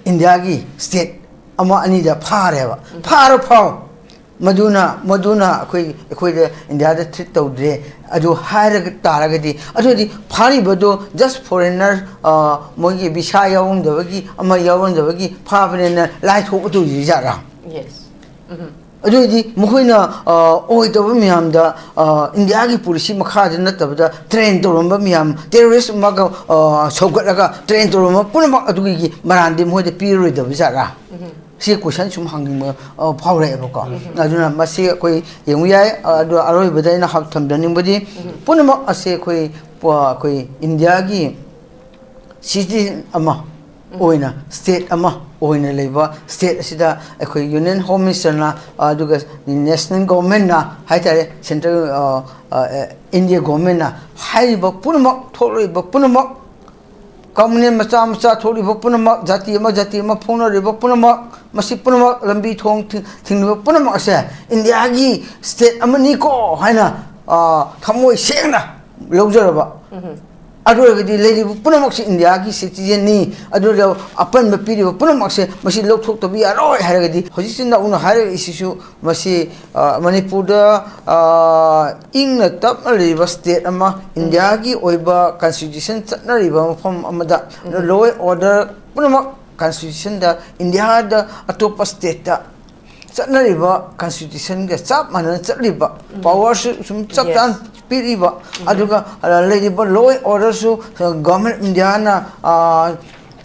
India gi state ama ani da phareba pharo phau maduna khoi de India da treat tawdre adu hair taragadi adu di phari bodo just foreigner mogi visa yawung dawagi ama yawung dawagi phabne na lai thok tu ji jara yes adu di mohoina oi to miam da India gi policy makha de natabda train to romba miam terrorist maga sogalaga train to romba punama adu gi marandi moi de piro de jara si question sum hanging phawre bako aduna masi koi yenguyai adu aroi badai na hak tham daning badi punama ase koi India gi city ama oina state ama oina leba state asida koi union home minister na aduga national government na haitare central India government na haiba punama thoroi ba punama Communion macha thori punama jati ma phona re punama masi punama lambi thong thing punama ase India gi state amani ko haina thamoi sengna lojara adu gi lady punama India gi citizen ni adu apan ma piri punama se masi lok thok to bi aroi haragadi hojisin na una hare issue masi Manipur da ingna tap river state ama India gi oiba constitution chatna river from amada law order punama constitution da India da atopa state da chatna river constitution ga chap mana chatliba power sum chap tan piriba aduga lady law order su government India na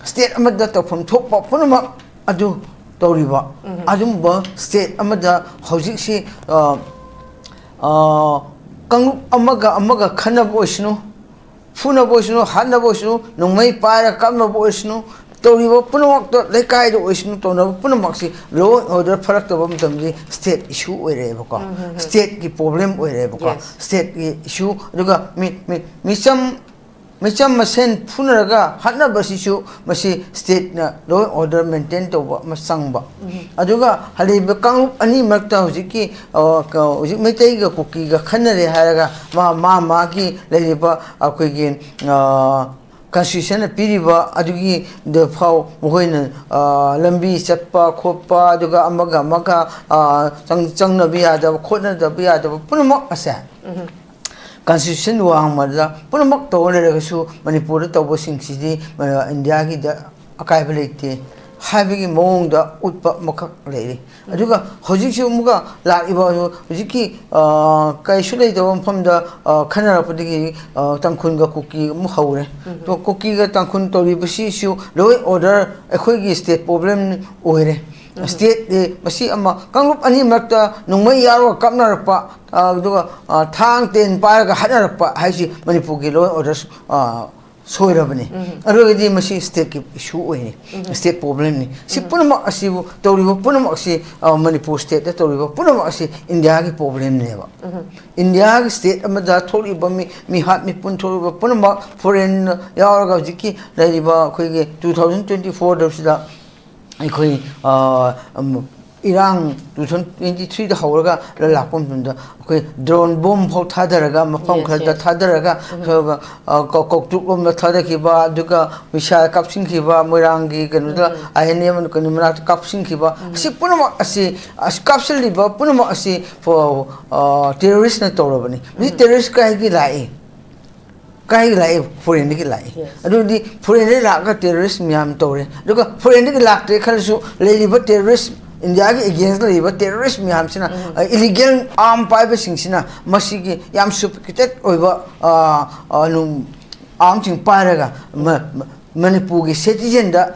state amada to from thokpa punama adu toriba adumba state amada hojik si kangu amaga khana boisnu funa boisnu hanna boisnu nongmai para kamna boisnu toriba punamak to lekai do boisnu to na punamak si law order farak to bam tamji state issue oire bako state ki problem oire bako state ki issue aduga Micham masen funaraga hatna basisu masi state na law order maintain to masangba aduga haliba kang ani makta hojiki hojik metai ga kuki ga khanare haraga ma ki leliba akoi gi constitution piriba adugi the phau mohoina lambi chappa khopa aduga amaga changna biya da khotna da biya da punama asa constitution wang mada punamak to le su Manipur to bo sing si India gi da akai belite haibigi mong da utpa makak le aduga hojik su muga la iba hojik ki kai su le do pham da khana pudi tangkhun ga kuki mu haure to kuki ga tangkhun to ri bisi su law order akhoi gi state problem oire state masi ama kangrup ani makta nungmai yaro kapnarpa aduga thang ten paraga hadarpa haisi Manipur gi law order soirabani arogadi masi state ki issue oini state problem ni si punama asibu toribo punama asi Manipur state da toribo punama asi India gi problem ne ba India gi state amada thori bami mi hat mi pun thori punama foreign yaraga jiki laiba khoi gi 2024 da sida akhoi Irang 2023 da hawraga lakpom tunda akhoi drone bomb phau thadaraga mafam khada thadaraga koktuk lom da thadaki ba duka misha kapsing ki ba moirangi kanuda INM kanumra kapsing ki ba si punama asi kapsel li ba punama asi for terrorist na torobani mi terrorist kai gi lai kai lai foreign ki lai adu di foreign la ka terrorist miam tore duka foreign ki lak te khalsu le ba terrorist India ki against the terrorist miam sina illegal arm pipe sing sina masigi yam sophisticated oiba nu arm ching paraga Manipur ki citizen da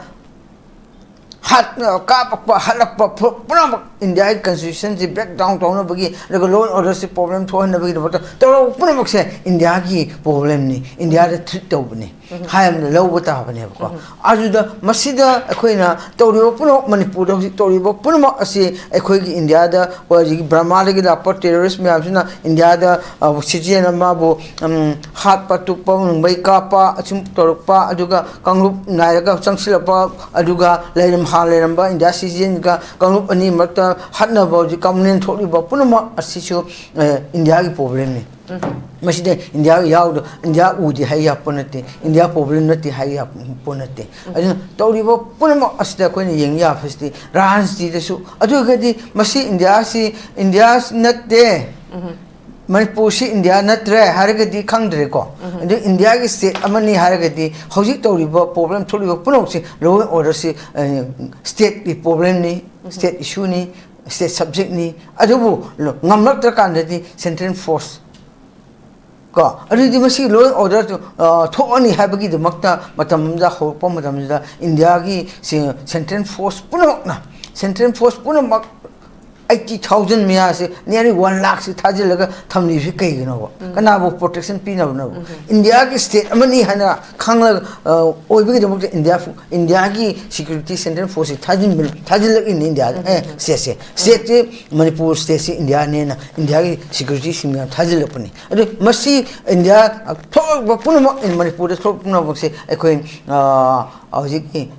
hat kapakpa halakpa punama India constitution ji breakdown to na bagi law order si problem to na bagi to punama se India ki problem ni India da treat to bani hayam law bata bani ko ajuda masida akoina toribo puno Manipur da toribo punama asi akoi gi India da ji Burma gi da terrorist me amsina India da citizen ma bo hat patu pa mumbai ka pa achum torpa ajuga kangrup nairaga changsilapa ajuga lairam haleramba India citizen ga kangrup ani makta hatna ba ji communion thori ba punama asisu India gi problem ni Maside India Yaudo, India Udi Haya Ponate, India Pobrinati Haya Ponate. I don't know, Punamo Asta Queen Yang Yapesti, Rans the Su, Adugadi, Masi India's not there. Manipur India not there, Haragadi Kangdreko. And the India state Amani Haragadi, Hosito River problem to River Punoxi, low order state problem, state issue, state subject ni, Adubu, Namak Kandadi, Central Force. Already, law order to only have a the Makta, Matamda, Hopo, Matamda, India, Central Force Punokna, Central Force Punamak 80,000 Mias, nearly 1 lakh, Tajilaga, Tamni Kano, Kanabo protection Pino. India state, Amani Hana, Kangla, Obi, India, security Central Force, Tajil in India, State, Manipur State, India, India, security Simia, Tajilapani. Must see India, Punama in Manipur, Punama, a queen,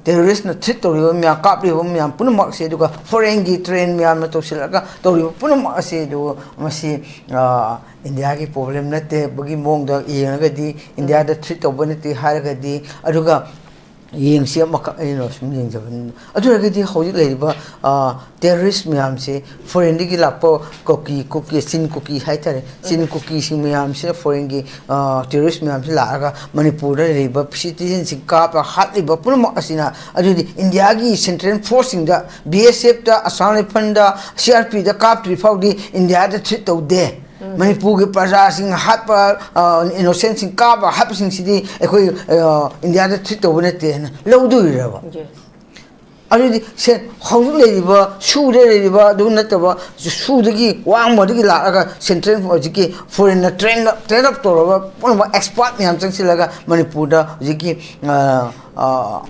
terrorist, Tito, Mia, Capri, Mia, Punamak, Seduka, foreign train, Mia, Matosilaga, Tori, Punama, Sedu, Masi, India problem, not the Boogie Mong, the Iangadi, India, the treat of Bonity, Haragadi, Aduga. Ying siya maka some ying jaban adu lagi hoji labor terrorist miyam se foreign gi lapo cookie sin cookie haitare sin cookie sing miyam se foreign gi terrorist miyam se laga Manipur labor citizen sing ka pa hat labor pun asina adu India gi central forcing da BSF da Assam Funda CRP da kap trifau di India da treat to de Manipur ke Praja Hapa innocent sing Kaba Hapsing City, India treat over it, low do you already said how labor, shoe labor, do not about shoe the key, one more central for Ziki, foreign train up to one of export me, I'm saying Manipur, Ziki,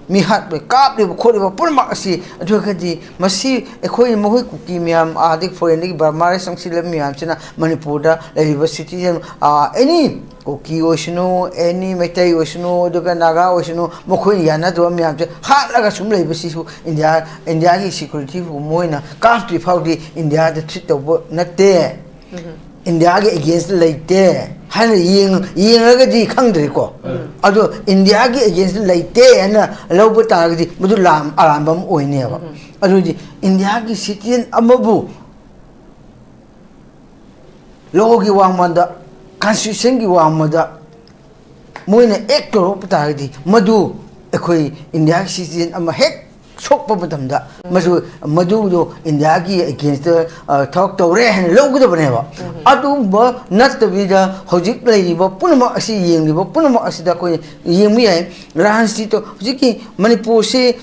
Mihat, the Kap, the Kodiva, Purmasi, Adukati, Masi, a Koi Mohi cookie, miam, Adik for any Barmari, some Silamiam, Manipur, labor citizen, any. Koki Oshino, any Metai Oshino, Doganaga Oshino, Mokoyana, Domiam, Halaga Sumle, India security for Moina, Country Powdy, India the treat of not there. India against the lake there. Hana Ying Kangrico. Although India against the lake there and Lobotagi, Mudulam, Arambam, or never. Although India citizen Amabu Logi Wamanda. Constitution gi wa mada moina ek toro patagi madu ekoi India citizen ama hek sokpa batamda madu do India gi against the talk to re han logu do baneba adu ba nat vida hojik lai ba punama asi yeng ba punama asi da koi yemi ai ran si to hojiki Manipur se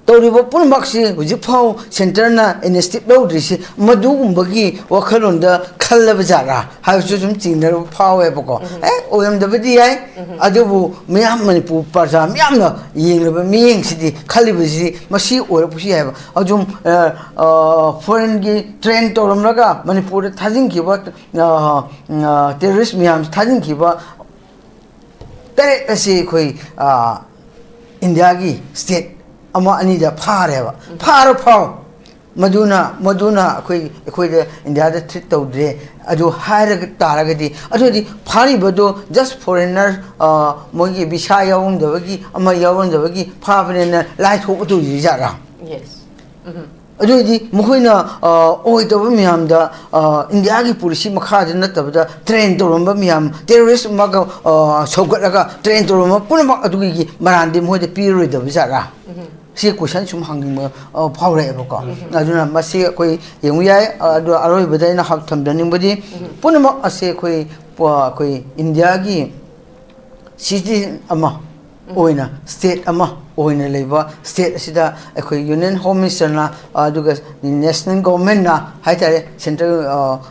Toribo Punmaxi, Jipao, Centerna, and a step loadrisi, Madum Bagi, Wakalunda, Kalabazara, have some thing that power epoch. O.M. the VDI, Adobu, Miam Manipur, Parza, Miamna, Ying, Ming City, Calibazi, Masi, or Pushia, Ajum, foreign train to Ramlaga, Manipur, Tazinki, what terrorist Miam, Tazinki, that I say, Indiagi state. Ama anida pareva parapau maduna koi India the treat to de adu hire taragadi adu di pari bado just foreigner mogi bisha yawung the wagi ama yawung the wagi pavena light hope to yara. Yes. Adu di muhoina oi to miam da India gi policy makha na tabda train to romba miam terrorist maga sogalaga train to romba punama adu gi marandi mo de period of yara. See question some hanging power evoca. I do not must see a quay, young yai, alloy with a half time done body. Punama a say quay, Indiagi citizen ama, oina, state ama, oina labor, state sida, a quay union home minister na, dugas, the national government na, Haitare, central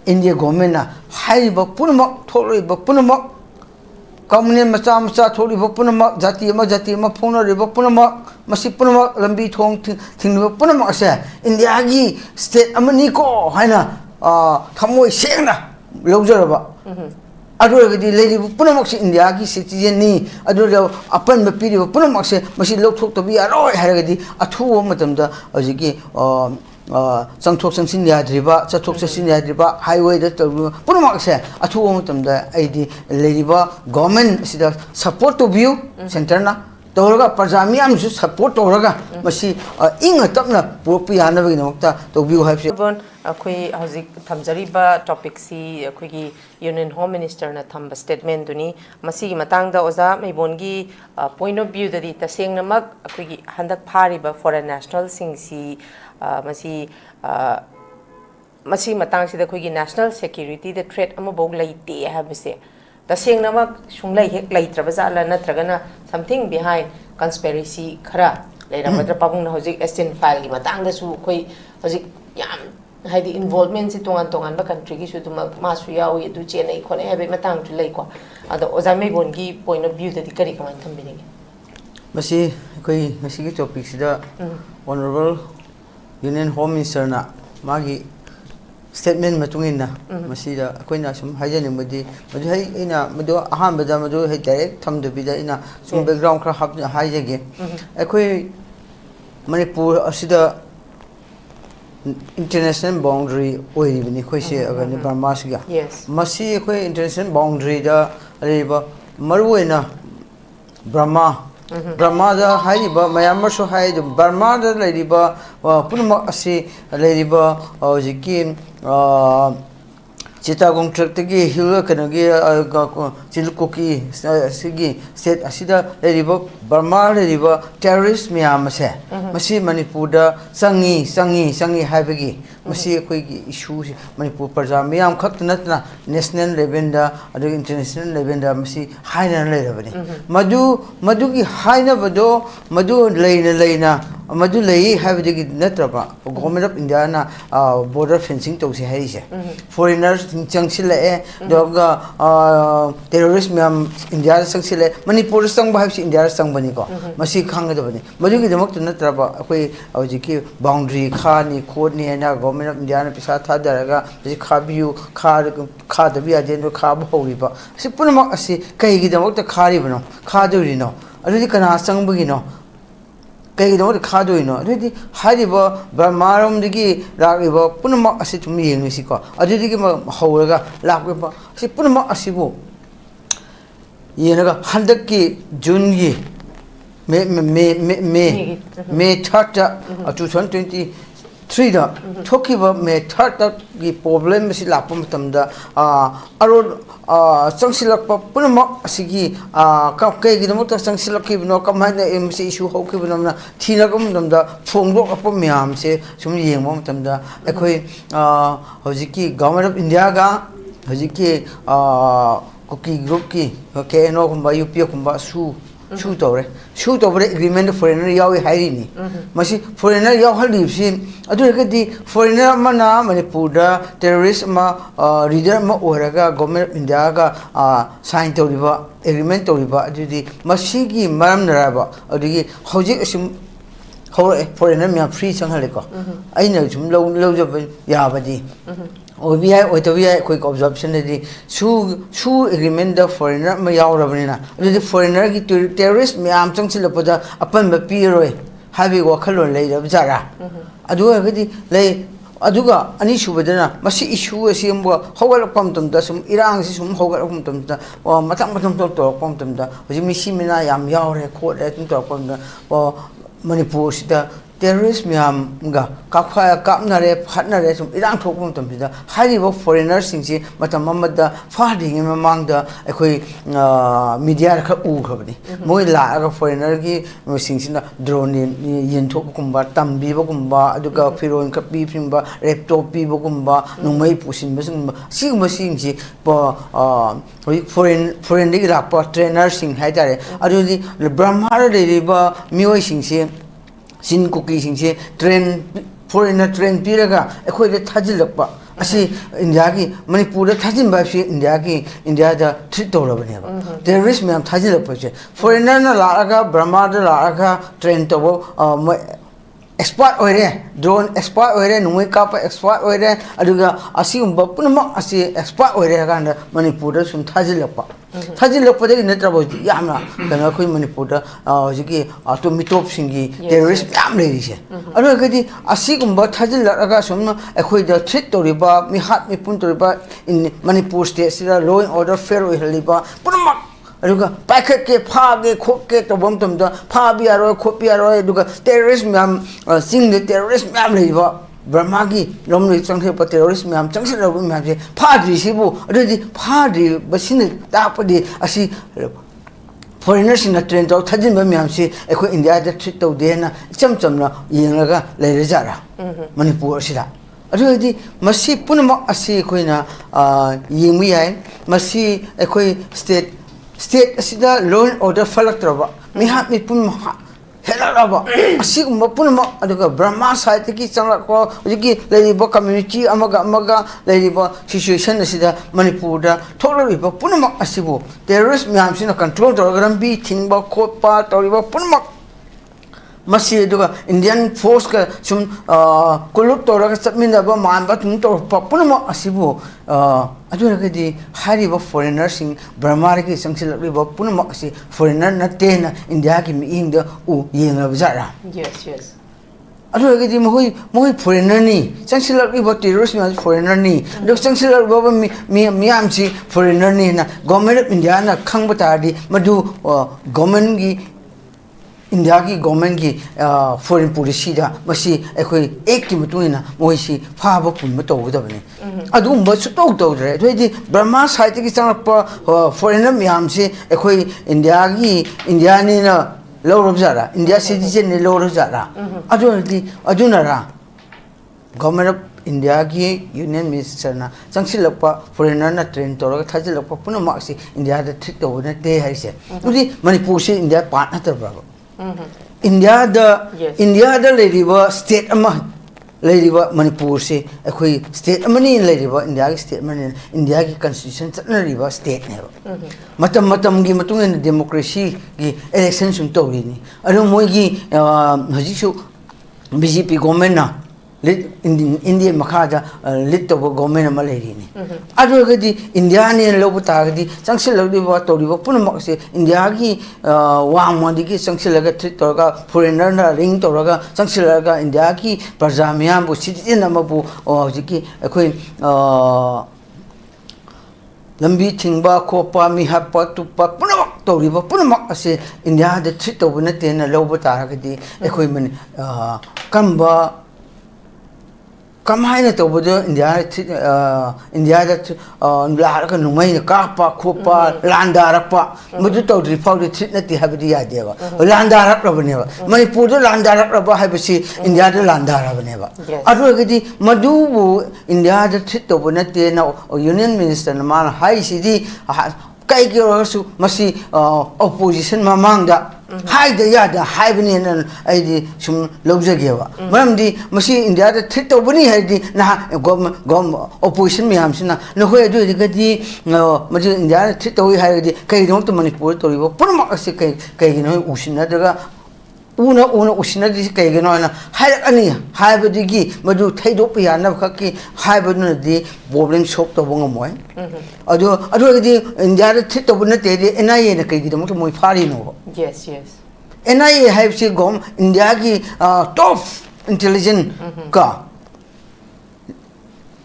India government na, high book punama, totally book punama. Communion Macha told Punama, Jatima, Puna, River Punama, Masipunama, Lambi Tong, Ting Punama, Indiagi, State Amaniko, Hina, Tamoy Shena, Lozeraba. Adu the lady Punamax Indiagi citizen ni, Adu upon the period of Punamax, Masi looked to be a roy Haragadi, a 2 woman, Aziki, changthok changsin yadriba chathok changsin yadriba highway da punamak se athu matamda aidi leriba government sida support to view center na tawraga parjami amsu support tawraga masi inga tapna popi hanabagi namukta to view have अखोई हजिक थमजरीबा topic सी अखोई union home minister ना thumb statement दुनी मसी की मतांग दा ओजा मेबोन की point of view ददी तसेंग नमक अखोई हंदक फारिबा फॉरेन नेशनल सिंग सी मसी मतांग से अखोई नेशनल सिक्योरिटी द थ्रेट अम बोग लैते हाबसे तसेंग नमक सुंगलै हेक लैत्रबा जाला नत्रगना समथिंग बिहाइंड कंस्पिरेसी खरा लेरमद्र पाबुंग हजिक एस्टिन फाइल की मतांग दसु अखोई हजिक याम हाइदी इन्वॉल्वमेंट से तोंगान तोंगान बा कंट्री की सुदुम मासु याउ यदु चेनै खोने हेबे मतंग जु लैको अदो ओजा मेबोन की पॉइंट ऑफ व्यू ददि करी कमान थंबिनेगे मसी कोई मसी की टॉपिक सिदा ऑनरेबल यूनियन होम मिनिस्टर ना मागी स्टेटमेंट मतुंगिना मसीदा कोइना सुम हाइजनि मदि मदु है इना मदु अहान बदा मदु है डायरेक्ट थमदबिदा इना सुम बैकग्राउंड खरा हाब हाइजेगे अखोई Manipur असिदा international boundary oiribani khoise agani Burma siga masi khoi international boundary da ariba maruena Burma Burma da haiba Myanmar so hai Burma da leriba punma asi leriba jiki Chittagong tract gi hill kanagi chilkoki sigi state asida leriba Burma leriba terrorist miyam se masi Manipur da sangi haibagi masi koi gi issue Manipur parja miyam khakt natna national level da adu international level da masi haina lerabani madu gi haina bado madu leina madu lei haibagi natraba government of India na border fencing to se haise foreigners changchile doga terrorist miyam India sangsile Manipur sang ba haibsi India sang bani ko masi khangadabani madu gi damak natraba akoi awjiki boundary kha ni code ni na government of India na pisa tha daraga ji khabiu kha dabi ajen kha bhoriba si punama asi kai gi damak ta khari bano kha dori no adu kana sang bugi no kai do kha doi no adu hariba Burmarom digi ragiba punama asi tum yeng si ko adu digi hawraga lakba si punama asibu yenaga handak ki June gi May 3rd 2023 da thokiba May 3rd gi problem si lapam tamda arod changsilakpa punama asigi ka kai gi namota changsilaki bino kamhaina mc issue hokki binamna thina kam namda phongdok apa myam se sum yengma tamda ekhoi hojiki government of India ga hojiki cookie group ki KNO kumba UP kumba su tore agreement foreigner yawi hairini masi foreigner yaw halibsi adu rekadi foreigner mana Manipur da terrorist ma leader ma oraga government of India ga sign toriba agreement toriba adu masi gi maram naraba adu gi hojik asim foreigner mya free changhale ko aina sum lojab yabadi OBI OTBI koi observation di su agreement da foreigner ma yaurabani na adu foreigner gi terrorist myam changsilapada apan ba piroi habi wakhalon lei da jara adu gadi lei aduga ani subadana masi issue asimbo hawalapam tumda sum irang si sum hawalapam tumda matang to pam tumda hoji misimina yam yaure khot le tum to pam da Manipur sida terrorist miyam ga kakhaya kapnare phatnare sum irang thokpum tamsida haribo foreigners singsi matam amada fading mamangda ekhoi media kha u khabani moi la ga foreigner gi singsina drone yen thokkumba tambi bagumba aduga firon ka pi phimba laptop pi bagumba numai pusin basum sigma singsi foreign dig rakpa trainer sing haitare adudi brahmara deriba mioi singsi sin cookie singse train foreigner train piraga ekhoi de thajilakpa asi India gi Manipur da thajin ba si India da treat torabani ba terrorist myam thajilakpa che foreigner na la aga Burma da la aga train to expert oire drone expert oire nungoi kapa expert oire aduga asigumba punama asi expert oire ganda manipur da sum thajilakpa thajilakpa de netrabo yamna kana khoi manipur da hojiki to mitop singi terrorist yam le rise adu gadi asigumba thajilaka sum akhoi da threat toriba mi hat mi pun toriba in manipur state sira law and order fair oiliba punama aduga paikhat ke phage khokke to bom tum da phabi aro khopi aro aduga terrorist myam sing the terrorist myam leiba Burma gi lomni changhe pa terrorist myam changse ro myam je phadri sibu adudi phadri basin ta padi asi foreigners in a train to thajin ba myam si ekho India da treat to de na cham na yenga leire jara Manipur sira adudi masi punama asi khoina yemi yai masi ekho state asida law and order falak traba mi hat mi pun helaba asigumba punama aduga Burma side ki changla ko ujiki leiba community amaga leiba situation asida Manipur da thoriba punama asibu terrorist myam sina control program bi thingba khopa toriba punama masi aduga Indian force ka sum kulup toraga chapminaba manba tum to punama asibu aduna gadi hariba foreigner sing Burma ki sangsilakliba punama asi foreigner na tena India ki mi ingda u yenga bajara yes aduna gadi moi foreigner ni sangsilakliba terrorist mi foreigner ni do sangsilakliba mi amchi foreigner ni na government of India na khangba tadi madu government gi India ki government ki foreign policy da masi ekhoi ek ki mutuna moisi phaba pun to budabani adum ba su to re thoi Burma side ki changpa foreigner myam se ekhoi India ni na lawrob jara India citizen ni lawrob jara aduna ra government of India ki union minister na changsilakpa foreigner na train to ra thajilakpa punama si India da thit to na te haise udi Manipur se India part na tar ba India da leriba state ama leriba Manipur se ekhoi state amani leriba India ki state mani India ki constitution chatnariba state ne matam gi matungin democracy gi election sum tawri ni aro moi gi hajisu BJP government na India makada lit to government ama leri ni aro gadi India ni lobuta gadi changsil lodiba toriba punama se India gi wamadi gi changsil laga treat toraga foreigner na ring toraga changsil laga India ki prajamya bu citizen ama bu hojiki ekhoi lambi thingba khopa mi happa tupa punama toriba punama ase India da treat to na te na lobuta gadi ekhoi man kamba Kamai na to bodo India da la ka numai ka pa khopa landara pa mudu to report treat na ti habdi ya deva landara ra bane ba Manipur da landara ra ba habsi India da landara bane ba adu gadi madu bu India da treat to bona te na union minister na man hai sidi kai ki su masi opposition mamang da hai da ya da hai bani nan ai di sum lobjageba maramdi masi India da thit to bani hai di na gom opposition mi hamsina no hoi du di gadi maji India da thit to hai di kai no to Manipur to ribo purma ase kai no usina daga una usina di kai no na hai ani hai badi gi madu thaido pya na khaki hai badu di problem solve to bonga moi adu gadi India da thit to bani te di NIA na kai gi mo to moi phari no yes NIA have si gom India ki top intelligent ka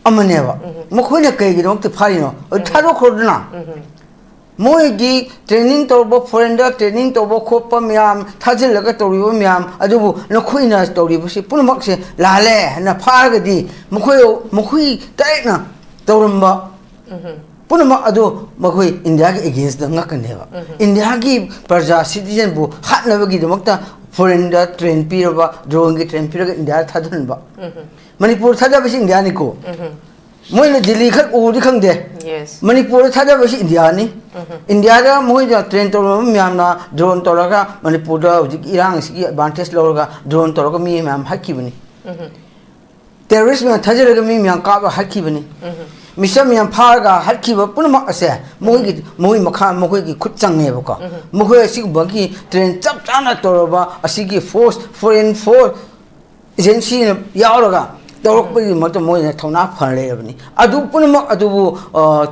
amaneva mokhoi na kai gi no te phari no tharo khodna moi gi training to bo foreigner training to bo khopa myam thajil laga to ri myam adubu nokhoi na to ri si punamak se la le na phar ga di mokhoi tai na toramba punama adu makhoi India ki against the ngakaneva India ki praja citizen bu hatnabagi damakta foreigner train piraba drone ki train piraga India thadhanba Manipur thadabasi India ni ko moi na Delhi khat udi khangde yes Manipur thadabasi India ni India da moi da train to myam na drone to laga Manipur da irang si advantage loga drone to laga mi myam hakibani terrorist me thajaraga mi myam ka ba hakibani misam yang pharga hatki ba punma ase moi makha moi ki khut changne ba ka moi asig bagi train chap chana toroba asigi force foreign force agency yauraga tawrokpagi matam moina thona phare rabni adu punamak adubu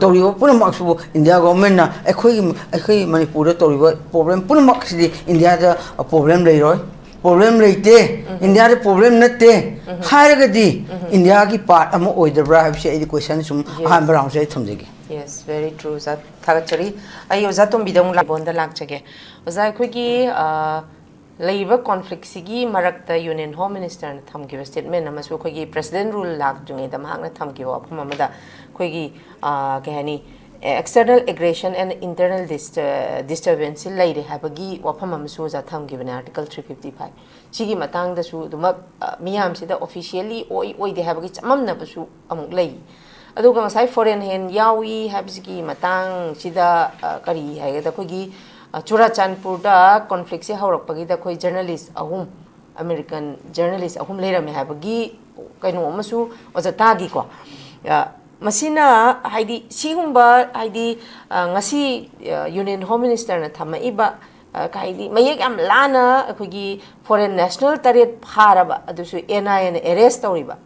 tawriba punamak su India government na ekhoi Manipur da tawriba problem punamak sidi India da problem leiroi problem leite India da problem natte hairagadi India ki part ama oidabra habse edi question sum han brown se thumjegi. Yes, very true. Zat thagachari ayo zatum bidong la bonda lakchage oza khoi ki Labour conflict sigi marakta Union Home Minister na thamgiba statement amasu khoi gi president rule lak jungi da mahak na thamgiba phum amada khoi gi kahani external aggression and internal disturbance laire habagi wafam amasu za thamgiba na article 355 sigi matang da su duma miyam sida officially oi de habagi chamam na basu amuk lei aduga ngasai foreign hand yawi habsigi matang sida kari haigada khoi gi Churachandpur da conflict se haurakpagi da khoi journalist ahum American journalist ahum leirame habagi kaino amasu ojata gi ko masina haidi sigumba haidi ngasi Union Home Minister na thamaiba kaidi mayek am lana khogi foreign national taret pharaba adusu NIN arrest tawriba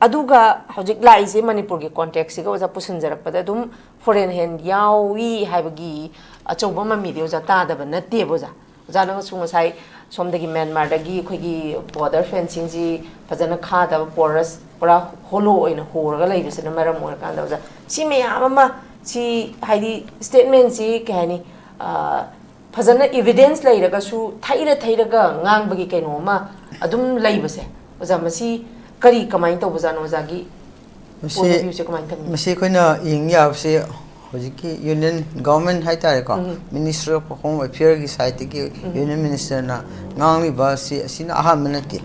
aduga hojik laise Manipur gi context ga oja pusinjarakpada dum foreign hand yawi habagi achauba mami de oja ta da banate boja jana sunga sai somdagi Myanmar dagi khogi border fencing ji fajana kha da porous pura holo oina horga leibisena maram mor kan da oja si meyam ama si haidi statement si kahani fajana evidence leiraga su thairaga ngangbagi kaino ma adum leibase oja masi kari kamai to bujano jagi masi koina ing ya se hojiki union government hai tare ko minister of home affairs ki side ki union minister na ngangi ba si asina aha manati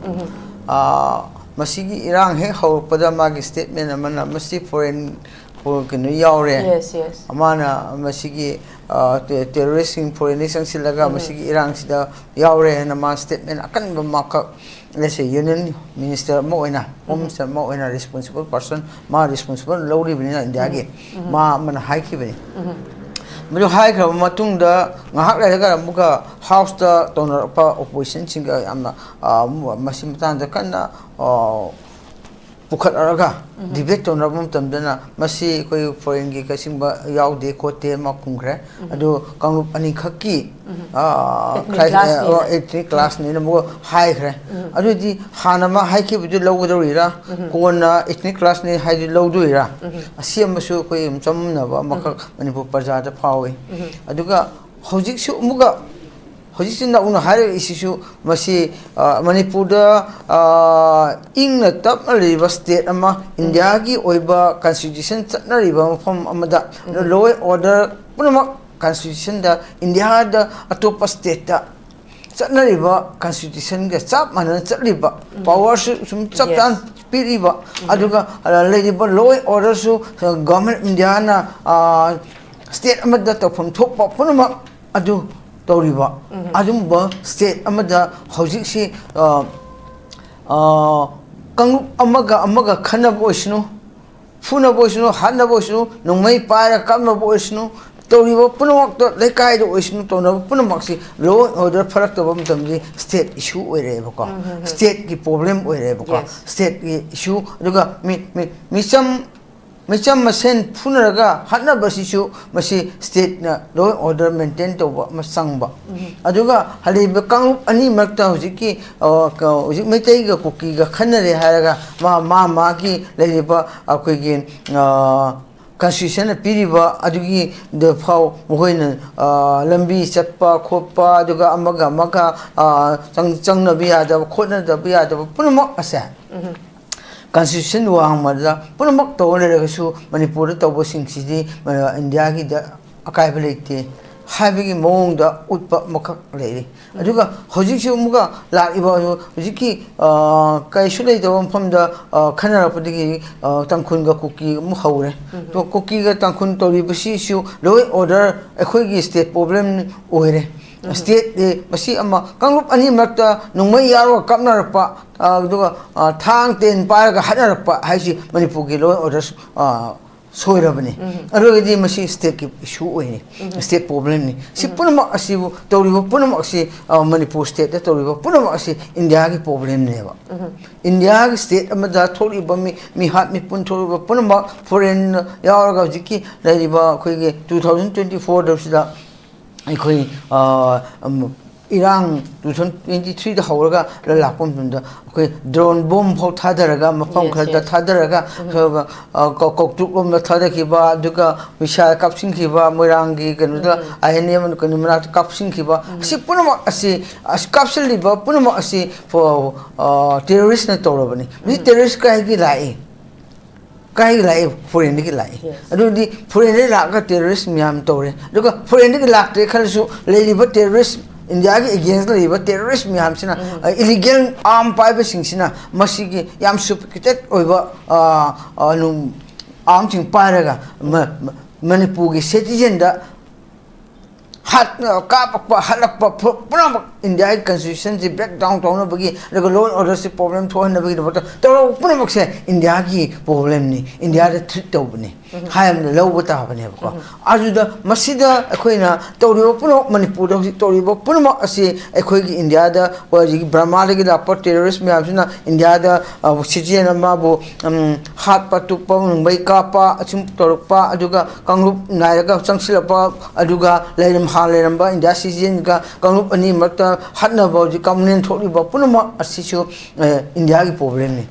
masi gi irang he ho pada ma gi statement amana masi foreign ko kinu yaure amana masi gi terrorist foreign nation silaga masi gi irang sida yaure na ma statement akan ba ma ka let's say union minister mo ina home minister mo ina responsible person ma responsible lori bini India ge ma man hai ki bini melu hai kha matung da ngahak la ga muka house da toner pa opposition singa amna masim tan da kana pukhat araga debate toner bum tamdana masi koi foreign gi kasingba yaude ko te ma kungre adu kangrup ani khaki ethnic class ni mo hai khre adu di hanama hai ki bu lo do ira kona ethnic class ni hai lo do ira asiam su koi cham na ba makak Manipur parja da phawi aduga hojik su muga hojik sin na una hai issue masi Manipur da ing na tap na state ama India gi oiba constitution na riba from amada law order punamak constitution da India da atopa state da chana riba constitution ga chap man chaliba power sum chap tan piriba aduga leriba law order su government India na state amada to from thokpa punamak adu tawriba adumba state amada hojik si kangup amaga khana boisnu funa boisnu hanna boisnu nongmai para kamna boisnu tawriba punamak to lekai do oisnu to na punamak si law order farak to bam tamji state issue oire bako state ki problem oire bako state ki issue aduga micham masen funaraga hanna basisu masi state na law order maintain to masangba aduga haliba kang ani makta hojiki hojik metai ga kuki ga khanare haraga ma ki leriba akoi gi constitution piriba adugi the phau mohoina lambi chappa khopa aduga amaga changna biya da khotna da biya da punamak asa constitution wang mada punamak to le su Manipur to bo sing sidi India gi da akai belite habigi mong da utpa makak le aduga hojik su muga la iba hojiki kai su le do pham da khanara pudigi tangkhun ga kuki mu haure to kuki ga tangkhun to ri basi su law order ekhoi gi state problem oire state de masi ama kangrup ani makta nongmai yaro kapna pa aduga thang ten pa ga hadar pa haisi Manipur gi law order soirabani arogadi masi state ki issue oini state problem ni si punama asi tawriba punama asi manipur state da tawriba punama asi india ki problem ne ba india ki state amada thoriba mi hat mi pun thoriba punama foreign yaaraga jiki laiba khoi ge 2024 da sida ai khoi Irang 2023 da hawraga lakpom tunda okay drone bomb phau thadaraga mafam khalda thadaraga koktuk lom da thadakiba duga misha kapsing kiba moirangi kanuda aheniam kanumra kapsing kiba si punama asi kapsel liba punama asi for terrorist na torabani ni terrorist kai gi lai kai lai foreign ki lai adu di foreign la ka terrorist miam tore duga foreign ki lak te khalsu leiliba terrorist India ki against the terrorist miyam sina illegal arm pipe sing sina masigi yam sophisticated oiba arm sing paraga Manipur ki citizen da hat kapakpa halakpa pura India constitution ji break down na bagi law and order se problem tho na bagi bata to pura mak se India ki problem ni India da treat to bani hayam na law bata bani ko ajuda masida akoina tawriba pura Manipur da tawriba pura ase akoi gi India da ji Burma gi da terrorist me amsina India da citizen ma bo hat patuk pa mumbai ka pa achum torpa aduga kangrup nairaga changsilapa aduga lairam haleramba India citizen ga kangrup ani mata hatna bauji kamnen thori ba punama asisu India ki problem ni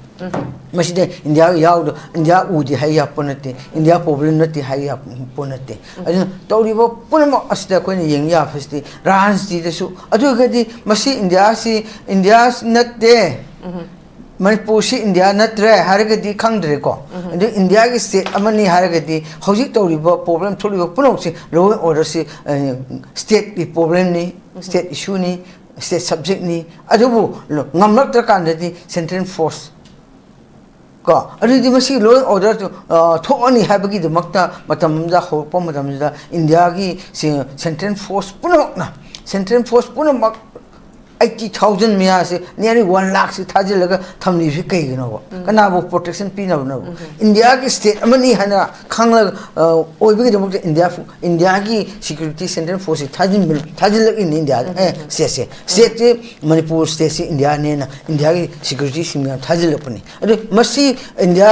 maside India yaud India udi haya ponate India problem nati haya ponate ajuna tori ba punama asida ko ni yengya fasti ransti desu adu gadi masi India natte Manipur si India natre haragadi khangdre ko India ki state amani haragadi hojik toriba problem thoriba punok law and order si state ki problem ni state issue ni state subject ni adubu ngamlak ta kandadi central force ko adu di masi law and order thoni habagi de makta matamda hopa matamda India ki central force punok na central force punak 80,000 miya se nearly 1 lakh se thajelaga thamni fi kai gino kana bo protection pi na no India ki state amani hana khangla oibi gi India ki security center force thajil in India state Manipur state se India ne na India ki security simya thajil apni adu masi India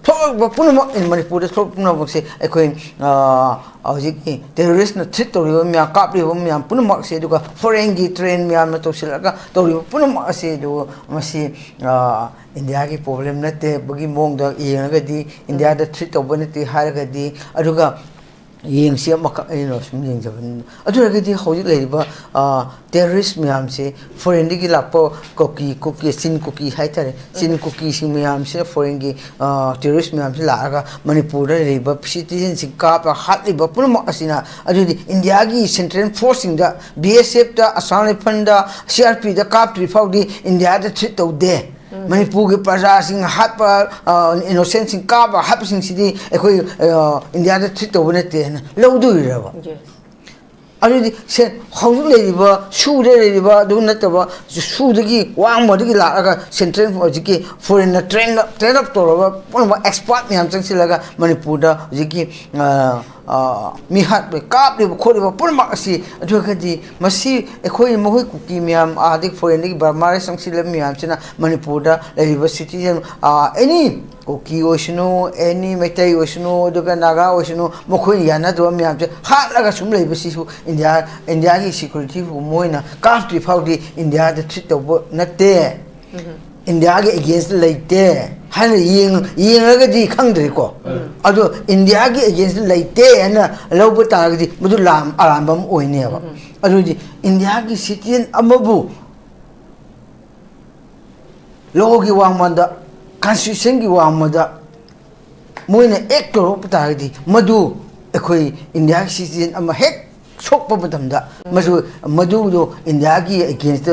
thok punama in Manipur thok punama se ekoi Aujiki terrorist na threat toriba mya kapri bo mya punama se duga foreign gi train mya na to silaga toriba punama se du masi India ki problem nate bagi mong da yengagadi India da threat obonati haragadi aduga yengsi amaka sum yengjaban aduragadi hojik leiba terrorist myam se foreign gi lapo koki sin koki haitare sin koki sing myam se foreign gi terrorist myam se laraga Manipur da leiba citizen sing ka pa hatliba punama asina adudi India gi central force da BSF da Assam Rifle da CRP da kap trifaudi India da threat to de Manipur ki praja sing hat pa innocent sing ka pa hat sing sidi ekoi India da threat to bonete lo du ira already said how leiba shu leiba do nataba shu dagi wang mo dagi la central jiki foreign train up to one expert ni am changsilaga Manipur da jiki mi hat be kap le khori ba purma asi adukadi masi ekhoi mohoi kuki miam adik foreign gi Burma sangsil miam china Manipur da leiba citizen any Koki oshino, any metai oshino, duga naga oshino, mokhoi yana do miam che hat laga sum leiba sisu India ki security moina kap trifaudi India da threat to natte India ki against laite han yengagadi khangdre ko ado India ki against laite ana lobu taragadi mudu lam arambam oine ba ado di India ki citizen amabu logi wangmanda constitution gi wangmada moina ek toro taragadi madu ekoi India ki citizen ama hek sokpa matamda madu do India ki against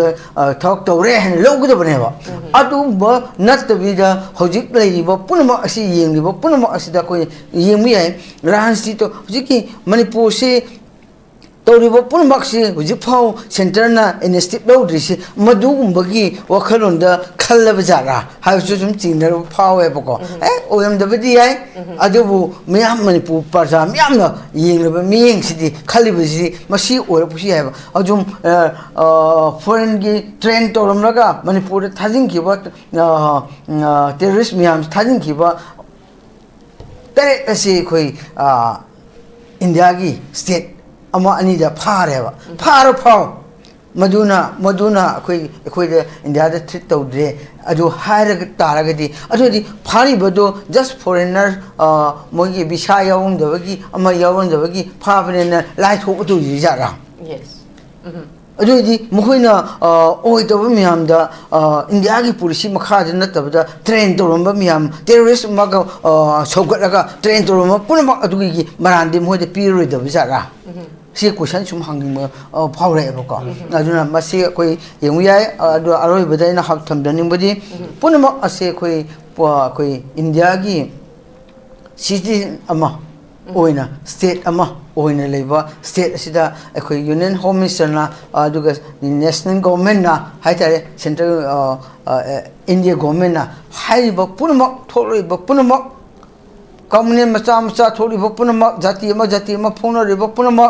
talk to re han logu da baneba adu ba nat vida hojik leiba punama asi yengliba punama asi da ko yemi ai ransi to hojiki Manipur se तौरीब पुनमक्सी हुजिफाउ सेंटरना initiative लौद्रिसि मदुगुंबगी वखलोंदा खल्लब जारा हाइसु सुम चिंदर फावेबको ओयमदबदी याय अदुबु मियाम मणिपुर प्रजा मियामना येंगलब मियेंगसिदि खलिबसि मसी ओरपुसि हायबा अजुम फॉरेन की ट्रेन तौरमलगा मणिपुर थाजिंखिबा टेररिस्ट मियाम थाजिंखिबा तरे असे कोई इंडिया की स्टेट अमा अनीदा फारेबा फारो फाओ मधुना अखोई इंडिया ट्रीट तौद्रे अदु हायरग तारगदी अदुदी फारिबदो जस्ट फॉरेनर मोगी विसा यावंदबगी अमा यावंदबगी फाबनेना लाइथोबदु जारा Yes. अदुदी मखोइना ओइतब मियामदा इंडिया की पुलिस मखाद नतबदा ट्रेन तौरंबा मियाम टेररिस्ट मगा सौगतलगा ट्रेन तौरंबा पुनम अदुगी मरांदि मोइदे पिरोइदब जारा सी क्वेश्चन सुम हंगिंग फावरेबको अदुना मसी कोई येंगु याय अदु अरोइबदैना हक थमदनिंबदी पुनम असे कोई इंडिया की सिटीजन अमा ओइना स्टेट अमा ओइना लेबा स्टेट असिदा अखोई यूनियन होम मिनिस्टर ना अदुगा नेशनल गवर्नमेंट ना हाइतारे सेंट्रल इंडिया गवर्नमेंट ना हाइबा पुनम थोरिबा पुनम कम्युनिटी मचा मचा थोरिबा पुनम जाति अमा फोनरिबा पुनम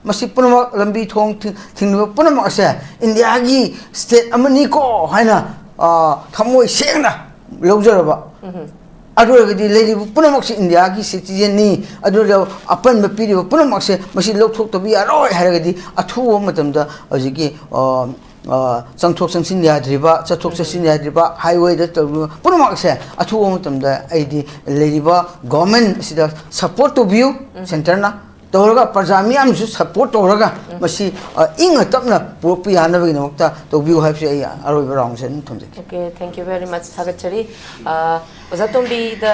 मसी पुनम लंबी थोंग थिंगबा पुनम असे इंडिया की स्टेट अमनी को हाइना थमोय सेंगना लौजरबा अदुरगदी लेरिब पुनमक्स इंडिया की सिटीजन नि अदुरा अपन पीरिब पुनमक्स मसी लौथोक्तबि यारोय हारगदी अथुव मतमदा हजिकी चंगथोक चंगसिन याद्रिबा चथोक चसिन याद्रिबा हाईवे द पुनमक्स अथुव मतमदा आइदी लेरिबा गवर्नमेंट सिदा सपोर्ट टू व्यू सेंटर ना तौरगा प्रजा मियामसु सपोर्ट तौरगा मसी इंग तपना पुरपि यानबगी नमक्ता तौबिउ हाइबसे अरोइबा राउंड से थमजे Okay, thank you very much, Thagachari. Ozatombi, the